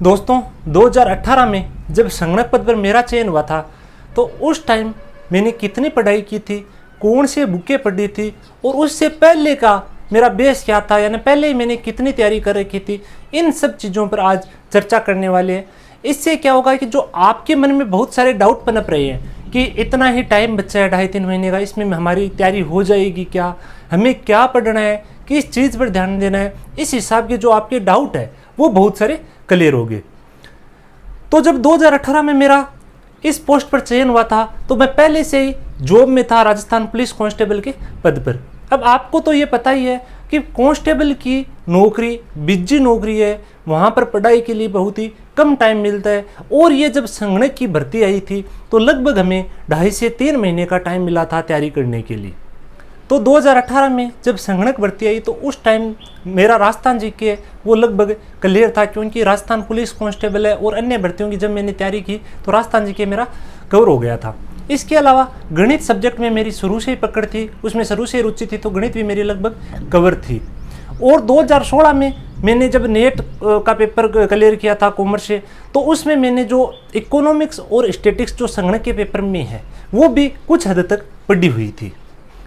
दोस्तों 2018 में जब संगणक पद पर मेरा चयन हुआ था तो उस टाइम मैंने कितनी पढ़ाई की थी, कौन से बुकें पढ़ी थी और उससे पहले का मेरा बेस क्या था, यानी पहले ही मैंने कितनी तैयारी कर रखी थी, इन सब चीज़ों पर आज चर्चा करने वाले हैं। इससे क्या होगा कि जो आपके मन में बहुत सारे डाउट पनप रहे हैं कि इतना ही टाइम बचा है 2.5-3 महीने का, इसमें हमारी तैयारी हो जाएगी क्या, हमें क्या पढ़ना है, किस चीज़ पर ध्यान देना है, इस हिसाब के जो आपके डाउट है वो बहुत सारे क्लियर हो गए। तो जब 2018 में मेरा इस पोस्ट पर चयन हुआ था तो मैं पहले से ही जॉब में था, राजस्थान पुलिस कांस्टेबल के पद पर। अब आपको तो ये पता ही है कि कांस्टेबल की नौकरी बिजी नौकरी है, वहाँ पर पढ़ाई के लिए बहुत ही कम टाइम मिलता है। और ये जब संगणक की भर्ती आई थी तो लगभग हमें 2.5 से 3 महीने का टाइम मिला था तैयारी करने के लिए। तो 2018 में जब संगणक भर्ती आई तो उस टाइम मेरा राजस्थान जीके वो लगभग क्लियर था, क्योंकि राजस्थान पुलिस कांस्टेबल है और अन्य भर्तियों की जब मैंने तैयारी की तो राजस्थान जीके मेरा कवर हो गया था। इसके अलावा गणित सब्जेक्ट में मेरी शुरू से ही पकड़ थी, उसमें शुरू से ही रुचि थी, तो गणित भी मेरी लगभग कवर थी। और 2016 में मैंने जब नेट का पेपर क्लियर किया था कॉमर्स से, तो उसमें मैंने जो इकोनॉमिक्स और स्टैटिक्स जो संगणक के पेपर में है वो भी कुछ हद तक पढ़ी हुई थी।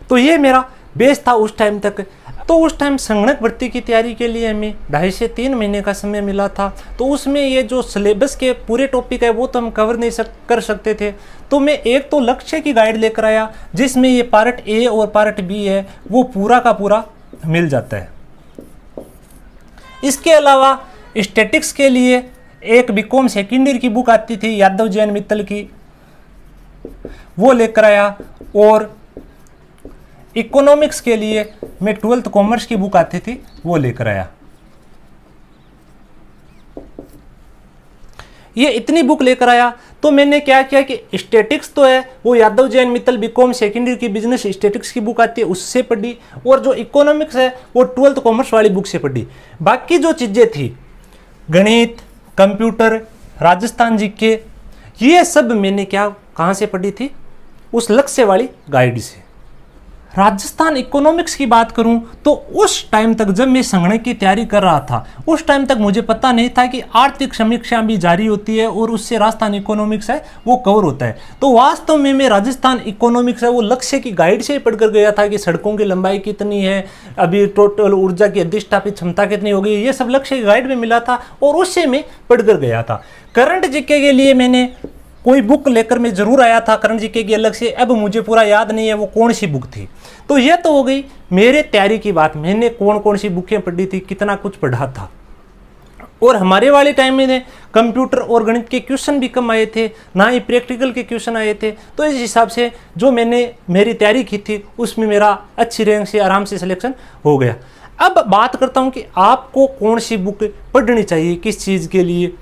तो ये मेरा बेस था उस टाइम तक। तो उस टाइम संगणक भर्ती की तैयारी के लिए हमें 2.5 से 3 महीने का समय मिला था। तो उसमें ये जो सिलेबस के पूरे टॉपिक है वो तो हम कवर नहीं कर सकते थे। तो मैं एक तो लक्ष्य की गाइड लेकर आया जिसमें ये पार्ट ए और पार्ट बी है वो पूरा का पूरा मिल जाता है। इसके अलावा स्टैटिक्स के लिए एक बीकॉम सेकेंड ईयर की बुक आती थी यादव जैन मित्तल की, वो लेकर आया। और इकोनॉमिक्स के लिए मैं 12th कॉमर्स की बुक आती थी वो लेकर आया। ये इतनी बुक लेकर आया। तो मैंने क्या किया कि स्टैटिक्स तो है वो Yadav Jain Mittal BCom second year की बिजनेस स्टैटिक्स की बुक आती है उससे पढ़ी, और जो इकोनॉमिक्स है वो 12th कॉमर्स वाली बुक से पढ़ी। बाकी जो चीज़ें थी गणित, कंप्यूटर, राजस्थान जीके, ये सब मैंने कहाँ से पढ़ी थी, उस लक्ष्य वाली गाइड से। राजस्थान इकोनॉमिक्स की बात करूं तो उस टाइम तक जब मैं संगणक की तैयारी कर रहा था उस टाइम तक मुझे पता नहीं था कि आर्थिक समीक्षा भी जारी होती है और उससे राजस्थान इकोनॉमिक्स है वो कवर होता है। तो वास्तव में मैं राजस्थान इकोनॉमिक्स है वो लक्ष्य की गाइड से ही पढ़कर गया था कि सड़कों की लंबाई कितनी है, अभी टोटल ऊर्जा की अधिष्ठापित क्षमता कितनी होगी, ये सब लक्ष्य की गाइड में मिला था और उससे मैं पढ़कर गया था। करंट जीके के लिए मैंने कोई बुक लेकर मैं जरूर आया था करंट जीके की अलग से, अब मुझे पूरा याद नहीं है वो कौन सी बुक थी। तो ये तो हो गई मेरे तैयारी की बात, मैंने कौन कौन सी बुकें पढ़ी थी, कितना कुछ पढ़ा था। और हमारे वाले टाइम में कंप्यूटर और गणित के क्वेश्चन भी कम आए थे, ना ही प्रैक्टिकल के क्वेश्चन आए थे। तो इस हिसाब से जो मैंने मेरी तैयारी की थी उसमें मेरा अच्छी रैंक से आराम से सिलेक्शन हो गया। अब बात करता हूँ कि आपको कौन सी बुक पढ़नी चाहिए किस चीज़ के लिए।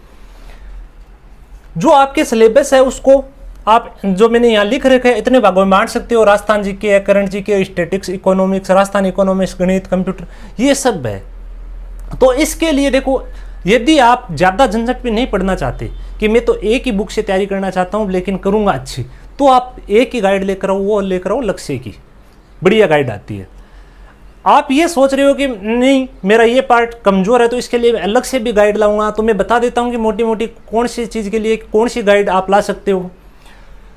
जो आपके सिलेबस है उसको आप जो मैंने यहाँ लिख रखे हैं इतने भागों में बांट सकते हो। राजस्थान जीके है, current GK, statics, economics, Rajasthan economics, गणित, कंप्यूटर, ये सब है। तो इसके लिए देखो, यदि आप ज़्यादा झंझट भी नहीं पढ़ना चाहते कि मैं तो एक ही बुक से तैयारी करना चाहता हूँ लेकिन करूँगा अच्छी, तो आप एक ही गाइड लेकर आओ, वो लेकर आओ लक्ष्य की, बढ़िया गाइड आती है। आप ये सोच रहे हो कि नहीं मेरा ये पार्ट कमज़ोर है तो इसके लिए अलग से भी गाइड लाऊंगा, तो मैं बता देता हूँ कि मोटी मोटी कौन सी चीज़ के लिए कौन सी गाइड आप ला सकते हो।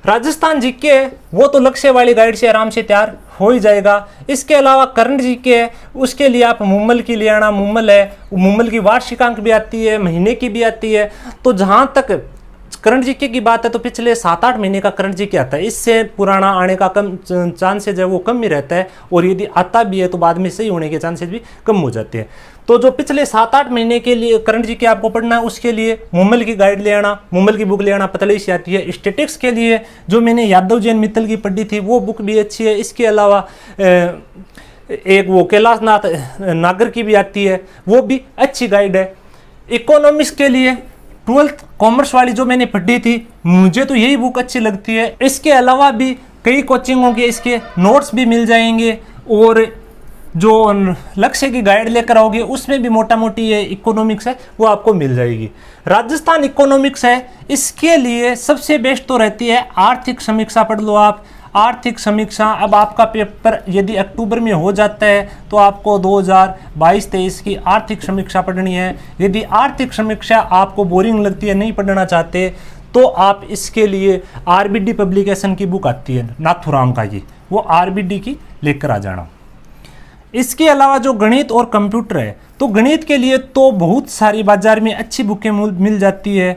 राजस्थान जीके है वो तो लक्ष्य वाली गाइड से आराम से तैयार हो ही जाएगा। इसके अलावा करंट जीके है उसके लिए आप मुम्मल की ले आना, मुम्मल है, मुम्मल की वार्षिकांक भी आती है, महीने की भी आती है। तो जहाँ तक करंट जीके की बात है तो पिछले 7-8 महीने का करंट जीके आता है, इससे पुराना आने का कम चांसेज है वो कम ही रहता है, और यदि आता भी है तो बाद में सही होने के चांसेज भी कम हो जाते हैं। तो जो पिछले 7-8 महीने के लिए करंट जीके आपको पढ़ना है उसके लिए मुम्मल की गाइड ले आना, मुम्मल की बुक ले आना, पतली सी आती है। स्टैटिक्स के लिए जो मैंने यादव जैन मित्तल की पढ़ी थी वो बुक भी अच्छी है। इसके अलावा एक वो कैलाश नाथ नागर की भी आती है, वो भी अच्छी गाइड है। इकोनॉमिक्स के लिए 12th कॉमर्स वाली जो मैंने पढ़ी थी मुझे तो यही बुक अच्छी लगती है। इसके अलावा भी कई कोचिंगों के इसके नोट्स भी मिल जाएंगे, और जो लक्ष्य की गाइड लेकर आओगे उसमें भी मोटा मोटी ये इकोनॉमिक्स है वो आपको मिल जाएगी। राजस्थान इकोनॉमिक्स है इसके लिए सबसे बेस्ट तो रहती है आर्थिक समीक्षा पढ़ लो आप। आर्थिक समीक्षा। अब आपका पेपर यदि अक्टूबर में हो जाता है तो आपको 2022-23 की आर्थिक समीक्षा पढ़नी है। यदि आर्थिक समीक्षा आपको बोरिंग लगती है, नहीं पढ़ना चाहते, तो आप इसके लिए आरबीडी पब्लिकेशन की बुक आती है नाथुराम का जी, वो आरबीडी की लेकर आ जाना। इसके अलावा जो गणित और कंप्यूटर है, तो गणित के लिए तो बहुत सारी बाजार में अच्छी बुकें मिल जाती है,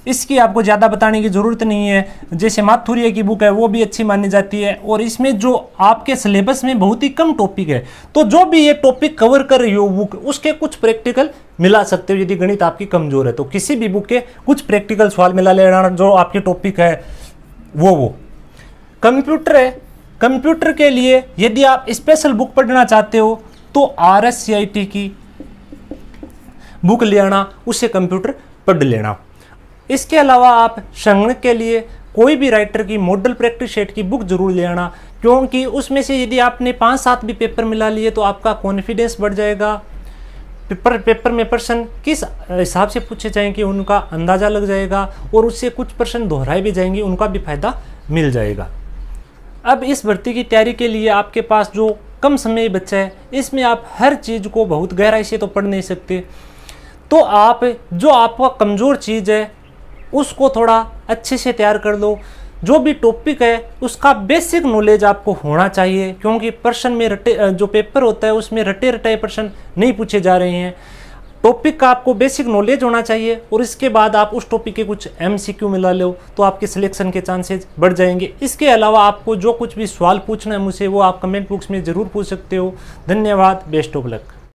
इसकी आपको ज़्यादा बताने की ज़रूरत नहीं है। जैसे माथुरिया की बुक है वो भी अच्छी मानी जाती है, और इसमें जो आपके सिलेबस में बहुत ही कम टॉपिक है, तो जो भी ये टॉपिक कवर कर रही हो बुक, उसके कुछ प्रैक्टिकल मिला सकते हो। यदि गणित आपकी कमज़ोर है तो किसी भी बुक के कुछ प्रैक्टिकल सवाल मिला लेना, जो आपके टॉपिक है वो। कंप्यूटर है, कंप्यूटर के लिए यदि आप स्पेशल बुक पढ़ना चाहते हो तो RSCIT की बुक ले आना, उससे कंप्यूटर पढ़ लेना। इसके अलावा आप संगणक के लिए कोई भी राइटर की मॉडल प्रैक्टिस सेट की बुक जरूर ले आना, क्योंकि उसमें से यदि आपने 5-7 भी पेपर मिला लिए तो आपका कॉन्फिडेंस बढ़ जाएगा। पेपर में प्रश्न किस हिसाब से पूछे जाएंगे उनका अंदाज़ा लग जाएगा, और उससे कुछ प्रश्न दोहराए भी जाएंगे, उनका भी फायदा मिल जाएगा। अब इस भर्ती की तैयारी के लिए आपके पास जो कम समय बचा है, इसमें आप हर चीज़ को बहुत गहराई से तो पढ़ नहीं सकते, तो आप जो आपका कमज़ोर चीज़ है उसको थोड़ा अच्छे से तैयार कर लो। जो भी टॉपिक है उसका बेसिक नॉलेज आपको होना चाहिए, क्योंकि प्रश्न में जो पेपर होता है उसमें रटे रटाए प्रश्न नहीं पूछे जा रहे हैं। टॉपिक का आपको बेसिक नॉलेज होना चाहिए, और इसके बाद आप उस टॉपिक के कुछ MCQ मिला लो तो आपके सिलेक्शन के चांसेस बढ़ जाएंगे। इसके अलावा आपको जो कुछ भी सवाल पूछना है मुझसे, वो आप कमेंट बॉक्स में ज़रूर पूछ सकते हो। धन्यवाद, बेस्ट ऑफ लक।